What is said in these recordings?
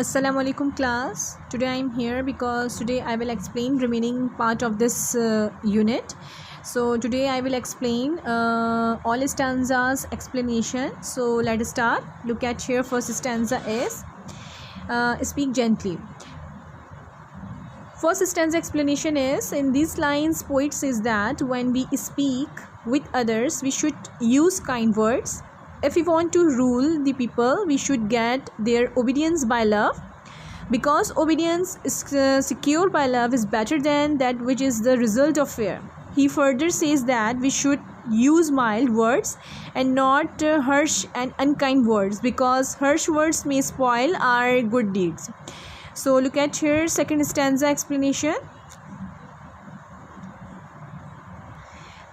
Assalamu alaikum class. Today I am here because today I will explain remaining part of this unit. So today I will explain all stanzas explanation. So let us start. Look at here. First stanza is speak gently. First stanza explanation is, in these lines poet says that when we speak with others we should use kind words. If we want to rule the people, we should get their obedience by love, because obedience is secured by love is better than that which is the result of fear. He further says that we should use mild words and not harsh and unkind words, because harsh words may spoil our good deeds. So look at here second stanza explanation.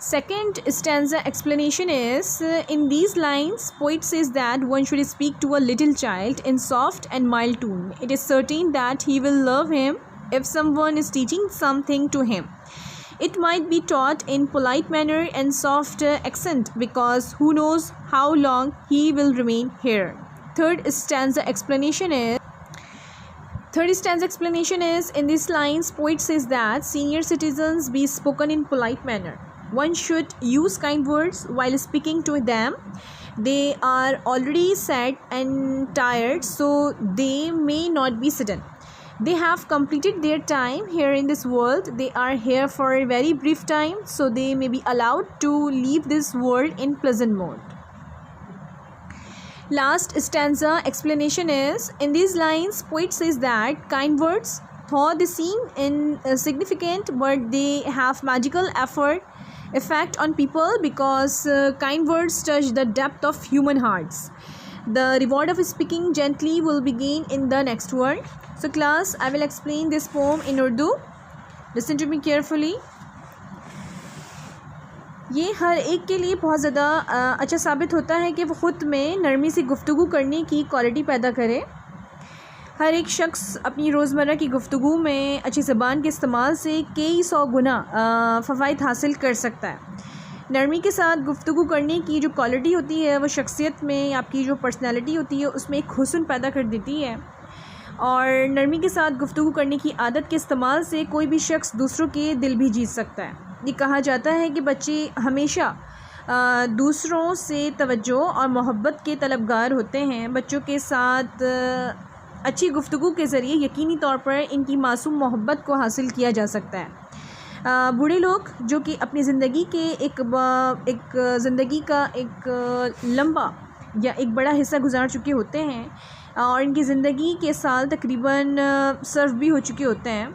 Second stanza explanation is, in these lines poet says that one should speak to a little child in soft and mild tone. It is certain that he will love him if someone is teaching something to him. It might be taught in polite manner and soft accent, because who knows how long he will remain here. Third stanza explanation is, in these lines poet says that senior citizens be spoken in polite manner. One should use kind words while speaking to them. They are already sad and tired, so they may not be sudden. They have completed their time here in this world. They are here for a very brief time, so they may be allowed to leave this world in pleasant mood. Last stanza explanation is, in these lines poet says that kind words, though they seem insignificant, but they have magical effect on people, because kind words touch the depth of human hearts. The reward of speaking gently will begin in the next word. So class, I will explain this poem in Urdu. Listen to me carefully. یہ ہر ایک کے لیے بہت زیادہ اچھا ثابت ہوتا ہے کہ وہ خود میں نرمی سے گفتگو کرنے کی کوالٹی پیدا کرے. ہر ایک شخص اپنی روزمرہ کی گفتگو میں اچھی زبان کے استعمال سے کئی سو گنا فوائد حاصل کر سکتا ہے. نرمی کے ساتھ گفتگو کرنے کی جو کوالٹی ہوتی ہے وہ شخصیت میں، آپ کی جو پرسنالٹی ہوتی ہے اس میں ایک حسن پیدا کر دیتی ہے. اور نرمی کے ساتھ گفتگو کرنے کی عادت کے استعمال سے کوئی بھی شخص دوسروں کے دل بھی جیت سکتا ہے. یہ کہا جاتا ہے کہ بچے ہمیشہ دوسروں سے توجہ اور محبت کے طلبگار ہوتے ہیں. بچوں کے ساتھ اچھی گفتگو کے ذریعے یقینی طور پر ان کی معصوم محبت کو حاصل کیا جا سکتا ہے. بوڑھے لوگ جو کہ اپنی زندگی کے زندگی کا ایک لمبا یا ایک بڑا حصہ گزار چکے ہوتے ہیں اور ان کی زندگی کے سال تقریباً صرف بھی ہو چکے ہوتے ہیں،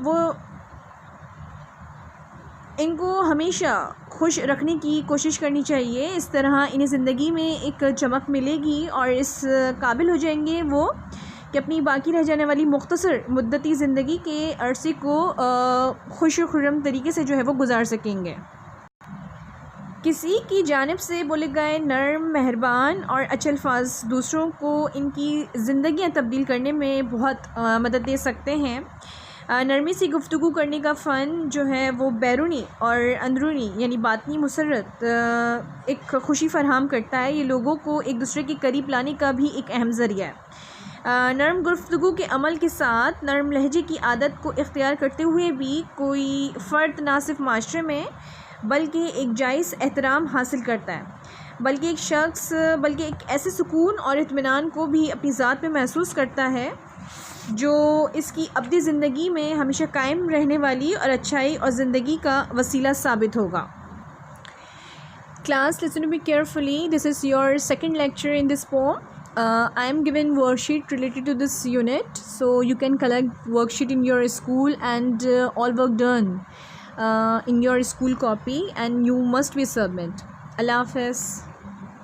وہ ان کو ہمیشہ خوش رکھنے کی کوشش کرنی چاہیے. اس طرح انہیں زندگی میں ایک چمک ملے گی اور اس قابل ہو جائیں گے وہ کہ اپنی باقی رہ جانے والی مختصر مدتی زندگی کے عرصے کو خوش و خرم طریقے سے جو ہے وہ گزار سکیں گے. کسی کی جانب سے بولے گئے نرم، مہربان اور اچھے الفاظ دوسروں کو ان کی زندگیاں تبدیل کرنے میں بہت مدد دے سکتے ہیں. نرمی سے گفتگو کرنے کا فن جو ہے وہ بیرونی اور اندرونی یعنی باطنی مسرت ایک خوشی فراہم کرتا ہے. یہ لوگوں کو ایک دوسرے کے قریب لانے کا بھی ایک اہم ذریعہ ہے. نرم گفتگو کے عمل کے ساتھ نرم لہجے کی عادت کو اختیار کرتے ہوئے بھی کوئی فرد نہ صرف معاشرے میں بلکہ ایک جائز احترام حاصل کرتا ہے، بلکہ ایک ایسے سکون اور اطمینان کو بھی اپنی ذات میں محسوس کرتا ہے جو اس کی ابدی زندگی میں ہمیشہ قائم رہنے والی اور اچھائی اور زندگی کا وسیلہ ثابت ہوگا. Class, listen to me carefully. This is your second lecture in this poem. I am given worksheet related to this unit, so you can collect worksheet in your school and all work done in your school copy, and you must be submit. Allah Hafiz.